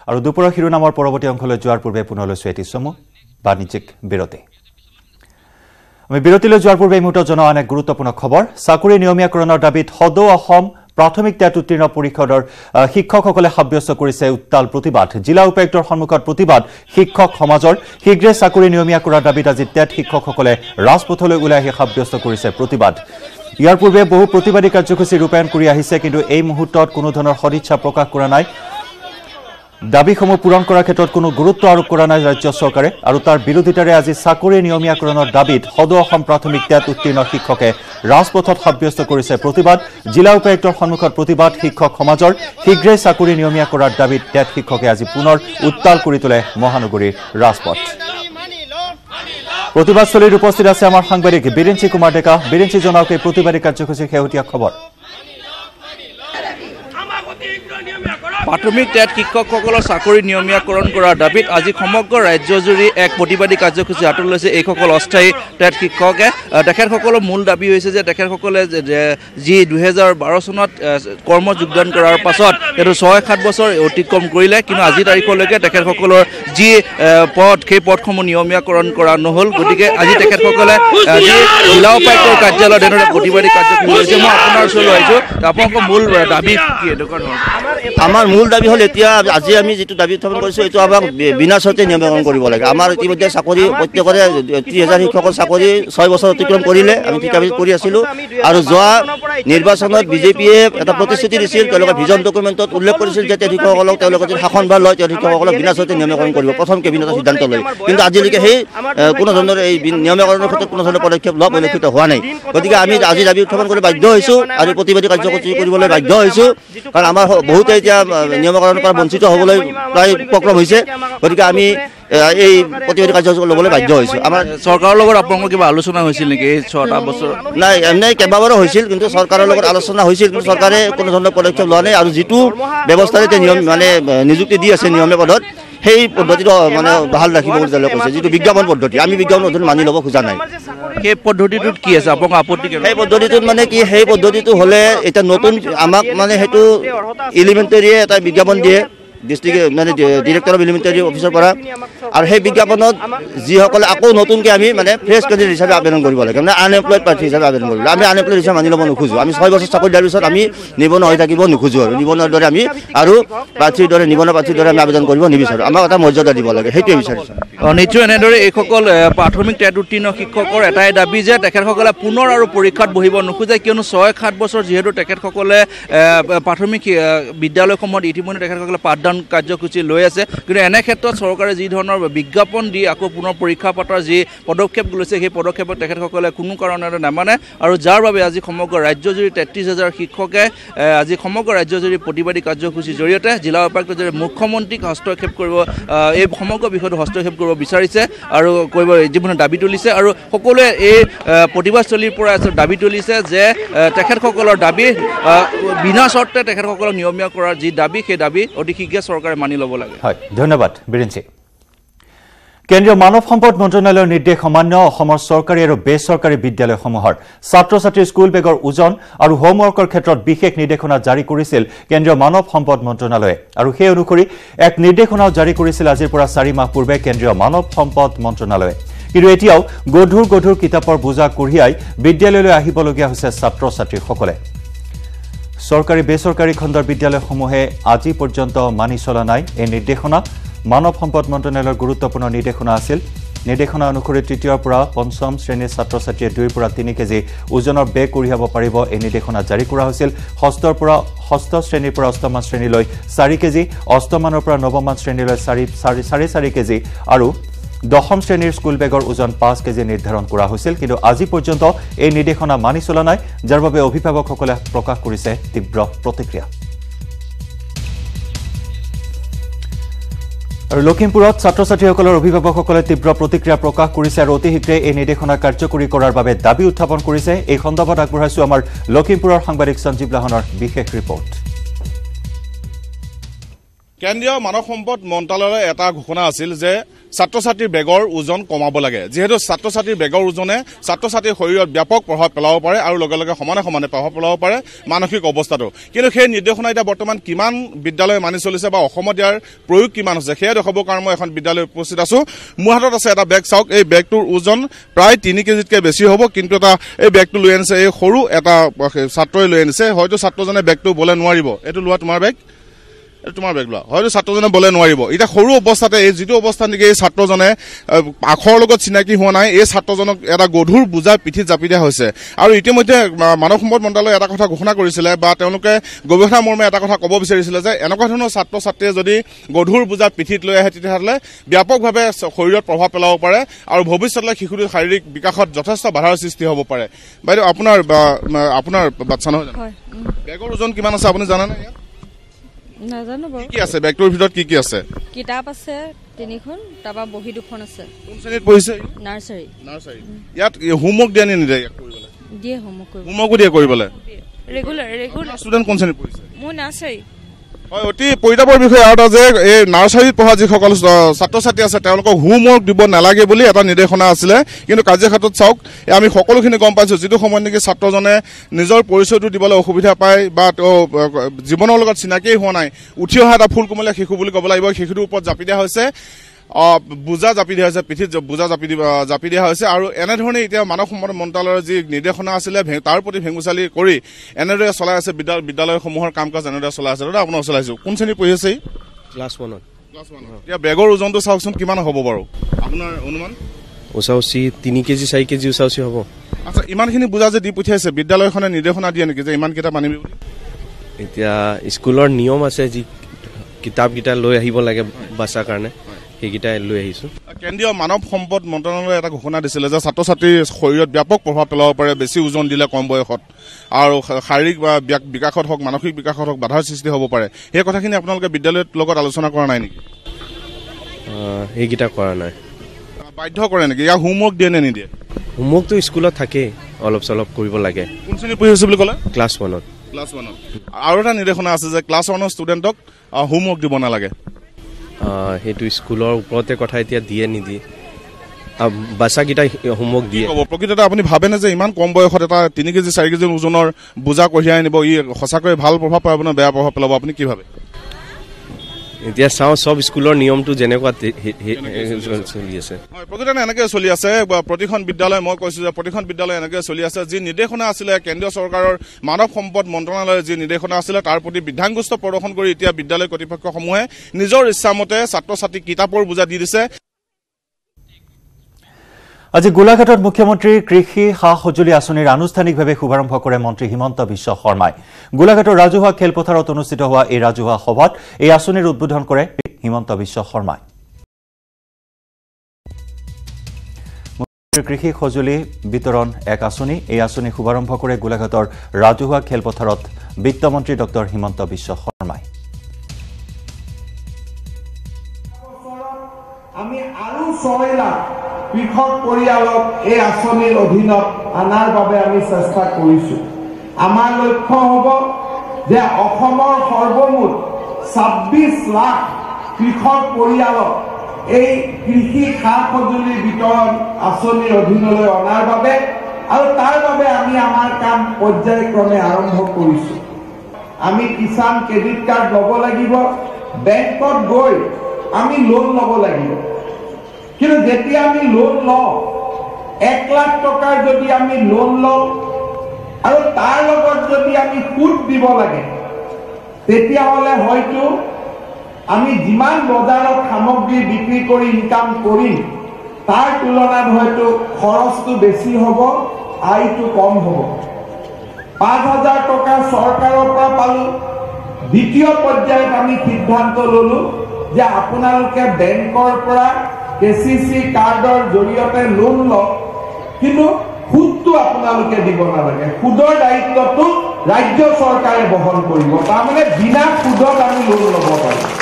আৰু দুপৰৰ শিৰোনামৰ পৰৱৰ্তী অংশলৈ যোৱাৰ পূৰ্বে পুনৰ লৈছো এটি চমু বাণিজ্যিক বিৰতি আমি বিৰতিলৈ যোৱাৰ পূৰ্বে এই মুহূৰ্তত জনোৱা এক গুৰুত্বপূৰ্ণ খবৰ চাকৰি নিয়মীয়াকৰণৰ দাবীত সদৌ অসম প্ৰাথমিক টেট উত্তীৰ্ণ পৰীক্ষাৰ শিক্ষকসকলে সাব্যস্ত কৰিছে উত্তাল প্ৰতিবাদ জিলা উপায়ুক্তৰ সন্মুখত প্ৰতিবাদ শিক্ষক সমাজৰ শীঘ্ৰে চাকৰি নিয়মীয়া কৰাৰ দাবীত আজি টেট শিক্ষকসকলে ৰাজপথলৈ ওলাই আহি সাব্যস্ত কৰিছে প্ৰতিবাদ ইয়াৰ পূৰ্বে বহু প্ৰতিবাদী কাৰ্যসূচী ৰূপায়ণ কৰি আহিছে কিন্তু এই মুহূৰ্তত কোনো ধৰণৰ সদিচ্ছা প্ৰকাশ কৰা নাই দাবীসমূহ পূৰণ কৰাৰ ক্ষেত্ৰত কোনো গুৰুত্ব আৰোপ কৰা নাই ৰাজ্য চৰকাৰে আৰু তাৰ বিৰোধিতাৰে আজি চাকৰি নিয়মীয়াকৰণৰ দাবীত সদৌ অসম প্ৰাথমিক টেট উত্তীৰ্ণ শিক্ষকে ৰাজপথত সাব্যস্ত কৰিছে প্ৰতিবাদ জিলা উপায়ুক্তৰ সন্মুখত প্ৰতিবাদ শিক্ষক সমাজৰ শীঘ্ৰে চাকৰি নিয়মীয়া কৰাৰ দাবীত টেট শিক্ষকে আজি পুনৰ উত্তাল কৰি তোলে মহানগৰীৰ ৰাজপথ প্ৰতিবাদস্থলীত উপস্থিত আছে আমাৰ সাংবাদিক বীৰেঞ্চি কুমাৰ ডেকা বীৰেঞ্চি জনাওক এই প্ৰতিবাদী কাৰ্যসূচীৰ শেহতীয়া খবৰ প্ৰাথমিক টেট শিক্ষকসকলৰ চাকৰি নিয়মীয়াকৰণ কৰাৰ দাবীত আজি সমগ্ৰ ৰাজ্যজুৰি এক প্ৰতিবাদী কাৰ্যসূচী হাতত লৈছে এইসকল অস্থায়ী টেট শিক্ষকে তেখেতসকলৰ মূল দাবী হৈছে যে তেখেতসকলে যি 2012 চনত কৰ্ম যোগদান কৰাৰ পাছত এইটো 6-7 বছৰ অতিক্ৰম কৰিলে কিন্তু আজি তাৰিখলৈকে তেখেতসকলৰ যি পদ সেই পদসমূহ নিয়মীয়াকৰণ কৰা নহ'ল গতিকে আজি তেখেতসকলে জিলা উপায়ুক্তৰ কাৰ্যালয়ত এনেদৰে প্ৰতিবাদী কাৰ্যসূচী লৈছে মই আপোনাৰ ওচৰলৈ আহিছোঁ আপোনালোকৰ মূল দাবী কি এনেকুৱা ধৰণৰ আমাৰ মূল দাবী হ'ল এতিয়া আজি আমি যিটো দাবী উত্থাপন কৰিছোঁ এইটো আমাক বিনা চৰ্তে নিয়মীয়াকৰণ কৰিব লাগে আমাৰ ইতিমধ্যে চাকৰি প্ৰত্যেকৰে 30,000 শিক্ষকৰ চাকৰি 6 বছৰ অতিক্ৰম কৰিলে আমি ঠিকাভিত কৰি আছিলোঁ আৰু যোৱা নিৰ্বাচনত বিজেপিয়ে এটা প্ৰতিশ্ৰুতি দিছিল তেওঁলোকে ভিজন ডকুমেণ্টত উল্লেখ কৰিছিল যে টেট শিক্ষকসকলক তেওঁলোকে যদি শাসনভাৰ লয় টেট শিক্ষকসকলক বিনা চৰ্তে নিয়মীয়াকৰণ কৰিব প্ৰথম কেবিনেটৰ সিদ্ধান্ত লৈ কিন্তু আজিলৈকে সেই কোনো ধৰণৰ এই নিয়মীয়াকৰণৰ ক্ষেত্ৰত কোনো ধৰণৰ পদক্ষেপ লোৱা পৰিলক্ষিত হোৱা নাই গতিকে আমি আজি দাবী উত্থাপন কৰি বাধ্য হৈছোঁ আৰু প্ৰতিবাদী কাৰ্যসূচী কৰিবলৈ বাধ্য হৈছোঁ কাৰণ আমাৰ বহুতে এতিয়া নিয়মীয়াকৰণৰ পৰা বঞ্চিত হ'বলৈ প্ৰায় উপক্ৰম হৈছে গতিকে আমি এই প্ৰতিবাদী কাৰ্যসূচী ল'বলৈ বাধ্য হৈছোঁ আমাৰ চৰকাৰৰ লগত আপোনালোকৰ কিবা আলোচনা হৈছিল নেকি এই 6টা বছৰ নাই এনে কেইবাবাৰো হৈছিল কিন্তু চৰকাৰৰ লগত আলোচনা হৈছিল কিন্তু চৰকাৰে কোনো ধৰণৰ পদক্ষেপ লোৱা নাই আৰু যিটো ব্যৱস্থাৰে নিয়ম মানে নিযুক্তি দি আছে নিয়মীয়া পদত সেই পদ্ধতিটো মানে ভাল ৰাখিব বুলি তেওঁলোকে কৈছে যিটো বিজ্ঞাপন পদ্ধতি আমি বিজ্ঞাপন পদ্ধতি মানি ল'ব খোজা নাই সেই পদ্ধতিটোত কি আছে আপোনাক আপত্তি সেই পদ্ধতিটোত মানে কি সেই পদ্ধতিটো হ'লে এতিয়া নতুন আমাক মানে সেইটো এলিমেণ্টাৰীয়ে এটা বিজ্ঞাপন দিয়ে ডিষ্ট্ৰিক্ট মানে ডিৰেক্টৰ অফ এলিমেণ্টাৰী অফিচৰ পৰা আৰু সেই বিজ্ঞাপনত যিসকলে আকৌ নতুনকৈ আমি মানে ফ্ৰেছ কেণ্ডিডেট হিচাপে আবেদন কৰিব লাগে মানে আনএমপ্লয়ড প্ৰাৰ্থী হিচাপে আবেদন কৰিব লাগে আমি আনএমপ্লয়ড হিচাপে মানি ল'ব নোখোজোঁ আমি 6 বছৰ চাকৰি দিয়াৰ পিছত আমি নিবনুৱা হৈ থাকিব নোখোজোঁ আৰু নিবনুৱাৰ দৰে আমি আৰু প্ৰাৰ্থীৰ দৰে নিবনুৱা প্ৰাৰ্থীৰ দৰে আমি আবেদন কৰিব নিবিচাৰোঁ আমাক এটা মৰ্যাদা দিব লাগে সেইটোৱে বিচাৰিছোঁ নিশ্চয় এনেদৰে এইসকল প্ৰাথমিক টেট উত্তীৰ্ণ শিক্ষকৰ এটাই দাবী যে তেখেতসকলে পুনৰ আৰু পৰীক্ষাত বহিব নোখোজে কিয়নো 6-7 বছৰ যিহেতু তেখেতসকলে প্ৰাথমিক বিদ্যালয়সমূহত ইতিমধ্যে তেখেতসকলে পাঠদান কাৰ্যসূচী লৈ আছে কিন্তু এনে ক্ষেত্ৰত চৰকাৰে যি ধৰণৰ বিজ্ঞাপন দি আকৌ পুনৰ পৰীক্ষা পাতাৰ যি পদক্ষেপ লৈছে সেই পদক্ষেপত তেখেতসকলে কোনো কাৰণতে নামানে আৰু যাৰ বাবে আজি সমগ্ৰ ৰাজ্যজুৰি 33,000 শিক্ষকে আজি সমগ্ৰ ৰাজ্যজুৰি প্ৰতিবাদী কাৰ্যসূচীৰ জৰিয়তে জিলা উপায়ুক্তৰ জৰিয়তে মুখ্যমন্ত্ৰীক হস্তক্ষেপ কৰিব এই সমগ্ৰ বিষয়টো হস্তক্ষেপ কৰিব বিচাৰিছে আৰু কৰিব যিবোৰ দাবী তুলিছে আৰু সকলোৱে এই প্ৰতিবাদস্থলীৰ পৰা দাবী তুলিছে যে তেখেতসকলৰ দাবী বিনা চৰ্তে তেখেতসকলক নিয়মীয়া কৰাৰ যি দাবী সেই দাবী অতি শীঘ্ৰে চৰকাৰে মানি ল'ব লাগে হয় ধন্যবাদ বীৰেঞ্চি কেন্দ্ৰীয় মানৱ সম্পদ মন্ত্ৰালয়ৰ নিৰ্দেশ অমান্য অসমৰ চৰকাৰী আৰু বেচৰকাৰী বিদ্যালয়সমূহৰ ছাত্ৰ ছাত্ৰীৰ স্কুল বেগৰ ওজন আৰু হোমৱৰ্কৰ ক্ষেত্ৰত বিশেষ নিৰ্দেশনা জাৰি কৰিছিল কেন্দ্ৰীয় মানৱ সম্পদ মন্ত্ৰালয়ে আৰু সেই অনুসৰি এক নিৰ্দেশনাও জাৰি কৰিছিল আজিৰ পৰা 4 মাহ পূৰ্বে কেন্দ্ৰীয় মানৱ সম্পদ মন্ত্ৰালয়ে কিন্তু এতিয়াও গধুৰ কিতাপৰ বোজা কঢ়িয়াই বিদ্যালয়লৈ আহিবলগীয়া হৈছে ছাত্ৰ ছাত্ৰীসকলে চৰকাৰী বেচৰকাৰী খণ্ডৰ বিদ্যালয়সমূহে আজি পৰ্যন্ত মানি চলা নাই এই নিৰ্দেশনা মানৱ সম্পদ মন্ত্ৰালয়ৰ গুৰুত্বপূৰ্ণ নিৰ্দেশনা আছিল নিৰ্দেশনা অনুসৰি 3ৰ পৰা 5ম শ্ৰেণীৰ ছাত্ৰ ছাত্ৰীয়ে 2ৰ পৰা 3 কেজি ওজনৰ বেগ কঢ়িয়াব পাৰিব এই নিৰ্দেশনা জাৰি কৰা হৈছিল 6ৰ পৰা 6ষ্ঠ শ্ৰেণীৰ পৰা 8ম শ্ৰেণীলৈ 4 কেজি 8ম মানৰ পৰা 9ম শ্ৰেণীলৈ 4.5 কেজি আৰু 10ম শ্ৰেণীৰ স্কুল বেগৰ ওজন 5 কেজি নিৰ্ধাৰণ কৰা হৈছিল কিন্তু আজি পৰ্যন্ত এই নিৰ্দেশনা মানি চলা নাই যাৰ বাবে অভিভাৱকসকলে প্ৰকাশ কৰিছে তীব্ৰ প্ৰতিক্ৰিয়া আৰু লখিমপুৰত ছাত্ৰ ছাত্ৰীসকলৰ অভিভাৱকসকলে তীব্ৰ প্ৰতিক্ৰিয়া প্ৰকাশ কৰিছে আৰু অতি শীঘ্ৰে এই নিৰ্দেশনা কাৰ্যকৰী কৰাৰ বাবে দাবী উত্থাপন কৰিছে এই সন্দৰ্ভত আগবঢ়াইছো আমাৰ লখিমপুৰৰ সাংবাদিক সঞ্জীৱ লাহনৰ বিশেষ ৰিপৰ্ট কেন্দ্ৰীয় মানৱ সম্পদ মন্ত্ৰালয়ৰ এটা ঘোষণা আছিল যে ছাত্ৰ ছাত্ৰীৰ বেগৰ ওজন কমাব লাগে যিহেতু ছাত্ৰ ছাত্ৰীৰ বেগৰ ওজনে ছাত্ৰ ছাত্ৰীৰ শৰীৰত ব্যাপক প্ৰভাৱ পেলাব পাৰে আৰু লগে লগে সমানে সমানে প্ৰভাৱ পেলাব পাৰে মানসিক অৱস্থাটো কিন্তু সেই নিৰ্দেশনা এতিয়া বৰ্তমান কিমান বিদ্যালয়ে মানি চলিছে বা অসমত ইয়াৰ প্ৰয়োগ কিমান হৈছে সেয়া দেখাবৰ কাৰণে মই এখন বিদ্যালয়ত উপস্থিত আছো মোৰ হাতত আছে এটা বেগ চাওক এই বেগটোৰ ওজন প্ৰায় 3 কেজিতকৈ বেছি হ'ব কিন্তু এটা এই বেগটো লৈ আনিছে এই সৰু এটা ছাত্ৰই লৈ আনিছে হয়তো ছাত্ৰজনে বেগটো বলে নোৱাৰিব এইটো লোৱা তোমাৰ বেগ তোমাৰ বেগ লোৱা হয়তো ছাত্ৰজনে বলে নোৱাৰিব এতিয়া সৰু অৱস্থাতে এই যিটো অৱস্থা নেকি এই ছাত্ৰজনে আখৰৰ লগত চিনাকি হোৱা নাই এই ছাত্ৰজনক এটা গধুৰ বোজা পিঠিত জাপি দিয়া হৈছে আৰু ইতিমধ্যে মানৱ সম্পদ মন্ত্ৰালয়ে এটা কথা ঘোষণা কৰিছিলে বা তেওঁলোকে গৱেষণা মৰ্মে এটা কথা ক'ব বিচাৰিছিলে যে এনেকুৱা ধৰণৰ ছাত্ৰ ছাত্ৰীয়ে যদি গধুৰ বোজা পিঠিত লৈ আহে তেতিয়াহ'লে ব্যাপকভাৱে শৰীৰত প্ৰভাৱ পেলাব পাৰে আৰু ভৱিষ্যতলৈ শিশুটিৰ শাৰীৰিক বিকাশত যথেষ্ট বাধাৰ সৃষ্টি হ'ব পাৰে বাইদেউ আপোনাৰ বাচ্চা নহয় জানো বেগৰ ওজন কিমান আছে আপুনি জানেনে নাজানো বাৰু কি আছে বেগটোৰ ভিতৰত কি আছে কিতাপ আছে 3খন তাৰপা বহি 2খন আছে কোন শ্ৰেণীত পঢ়িছে নাৰ্সাৰী ইয়াত হোমৱৰ্ক দিয়া নিদিয়ে ইয়াক কৰিবলৈ দিয়ে হোমৱৰ্ক দিয়ে কৰিবলৈ ৰেগুলাৰ ষ্টুডেণ্ট কোন শ্ৰেণীত পঢ়িছে মোৰ নাৰ্সাৰী হয় অতি পৰিতাপৰ বিষয় আৰু এটা যে এই নাৰ্সাৰীত পঢ়া যিসকল ছাত্ৰ ছাত্ৰী আছে তেওঁলোকক হোমৱৰ্ক দিব নালাগে বুলি এটা নিৰ্দেশনা আছিলে কিন্তু কাৰ্যক্ষেত্ৰত চাওক আমি সকলোখিনি গম পাইছোঁ যিটো সময়ত নেকি ছাত্ৰজনে নিজৰ পৰিচয়টো দিবলৈ অসুবিধা পায় বা তেওঁ জীৱনৰ লগত চিনাকিয়েই হোৱা নাই উঠি অহা এটা ফুল কোমলীয়া শিশু বুলি ক'ব লাগিব শিশুটোৰ ওপৰত জাপি দিয়া হৈছে বোজা জাপি দিয়া হৈছে পিঠিত বোজা জাপি দিয়া হৈছে আৰু এনেধৰণে এতিয়া মানৱ সম্পদ মন্ত্ৰালয়ৰ যি নিৰ্দেশনা আছিলে তাৰ প্ৰতি ভেঙুচালি কৰি এনেদৰে চলাই আছে বিদ্যালয়সমূহৰ কাম কাজ এনেদৰে চলাই আছে দাদা আপোনাক চলাইছোঁ কোন শ্ৰেণী পঢ়ি আছে ক্লাছ 1 এতিয়া বেগৰ ওজনটো চাওকচোন কিমান হ'ব বাৰু আপোনাৰ অনুমান উচাউচি 3 কেজি 4 কেজি উচাউচি হ'ব আচ্ছা ইমানখিনি বোজা যে দি পঠিয়াইছে বিদ্যালয়খনে নিৰ্দেশনা দিয়ে নেকি যে ইমান কিতাপ আনিবি বুলি এতিয়া স্কুলৰ নিয়ম আছে যি কিতাপকেইটা লৈ আহিব লাগে বাচ্চাৰ কাৰণে সেইকেইটা লৈ আহিছোঁ কেন্দ্ৰীয় মানৱ সম্পদ মন্ত্ৰালয়ে এটা ঘোষণা দিছিলে যে ছাত্ৰ ছাত্ৰীৰ শৰীৰত ব্যাপক প্ৰভাৱ পেলাব পাৰে বেছি ওজন দিলে কম বয়সত আৰু শাৰীৰিক বা বিকাশত হওক মানসিক বিকাশত হওক বাধাৰ সৃষ্টি হ'ব পাৰে সেই কথাখিনি আপোনালোকে বিদ্যালয়ৰ লগত আলোচনা কৰা নাই নেকি সেইকেইটা কৰা নাই বাধ্য কৰে নেকি ইয়াক হোমৱৰ্ক দিয়ে নে নিদিয়ে হোমৱৰ্কটো স্কুলত থাকেই অলপ চলপ কৰিব লাগে কোন শ্ৰেণীত পঢ়ি আছে বুলি ক'লে ক্লাছ 1 আৰু এটা নিৰ্দেশনা আছে যে ক্লাছ 1ৰ ষ্টুডেণ্টক হোমৱৰ্ক দিব নালাগে সেইটো স্কুলৰ ওপৰতে কথা এতিয়া দিয়ে নিদিয়ে বাচ্চাকেইটা হোমৱৰ্ক দিয়ে প্ৰকৃততে আপুনি ভাবেনে যে ইমান কম বয়সত এটা 3 কেজি 4 কেজি ওজনৰ বোজা কঢ়িয়াই আনিব ই সঁচাকৈ ভাল প্ৰভাৱ পেলাব নে বেয়া প্ৰভাৱ পেলাব আপুনি কি ভাবে এতিয়া চাওঁ সব স্কুলৰ নিয়মটো যেনেকুৱা চলি আছে প্ৰকৃততে এনেকৈ চলি আছে প্ৰতিখন বিদ্যালয় মই কৈছোঁ যে প্ৰতিখন বিদ্যালয় এনেকৈ চলি আছে যি নিৰ্দেশনা আছিলে কেন্দ্ৰীয় চৰকাৰৰ মানৱ সম্পদ মন্ত্ৰালয়ৰ যি নিৰ্দেশনা আছিলে তাৰ প্ৰতি বিধ্যাংগুষ্ট প্ৰদৰ্শন কৰি এতিয়া বিদ্যালয় কৰ্তৃপক্ষসমূহে নিজৰ ইচ্ছামতে ছাত্ৰ ছাত্ৰীক কিতাপৰ বোজা দি দিছে আজি গোলাঘাটত মুখ্যমন্ত্ৰী কৃষি সা সঁজুলি আঁচনিৰ আনুষ্ঠানিকভাৱে শুভাৰম্ভ কৰে মন্ত্ৰী হিমন্ত বিশ্ব শৰ্মাই গোলাঘাটৰ ৰাজহুৱা খেলপথাৰত অনুষ্ঠিত হোৱা এই ৰাজহুৱা সভাত এই আঁচনিৰ উদ্বোধন কৰে হিমন্ত বিশ্ব শৰ্মাই কৃষি সঁজুলি বিতৰণ এক আঁচনি এই আঁচনি শুভাৰম্ভ কৰে গোলাঘাটৰ ৰাজহুৱা খেলপথাৰত বিত্তমন্ত্ৰী ডক্টৰ হিমন্ত বিশ্ব শৰ্মাই আমি আৰু 6 লাখ কৃষক পৰিয়ালক এই আঁচনিৰ অধীনত আনাৰ বাবে আমি চেষ্টা কৰিছোঁ আমাৰ লক্ষ্য হ'ব যে অসমৰ সৰ্বমুঠ 26 লাখ কৃষক পৰিয়ালক এই কৃষি সা সঁজুলি বিতৰণ আঁচনিৰ অধীনলৈ অনাৰ বাবে আৰু তাৰ বাবে আমি আমাৰ কাম পৰ্যায়ক্ৰমে আৰম্ভ কৰিছোঁ আমি কিষাণ ক্ৰেডিট কাৰ্ড ল'ব লাগিব বেংকত গৈ আমি লোন ল'ব লাগিব কিন্তু যেতিয়া আমি লোন লওঁ 1 লাখ টকাৰ যদি আমি লোন লওঁ আৰু তাৰ লগত যদি আমি সুদ দিব লাগে তেতিয়াহ'লে হয়তো আমি যিমান বজাৰত সামগ্ৰী বিক্ৰী কৰি ইনকাম কৰিম তাৰ তুলনাত হয়তো খৰচটো বেছি হ'ব আয়টো কম হ'ব 5,000 টকা চৰকাৰৰ পৰা পালোঁ দ্বিতীয় পৰ্যায়ত আমি সিদ্ধান্ত ল'লোঁ যে আপোনালোকে বেংকৰ পৰা কেচিচি কাৰ্ডৰ জৰিয়তে লোন লওক কিন্তু সুদটো আপোনালোকে দিব নালাগে সুদৰ দায়িত্বটো ৰাজ্য চৰকাৰে বহন কৰিব তাৰমানে বিনা সুদত আমি লোন ল'ব পাৰিম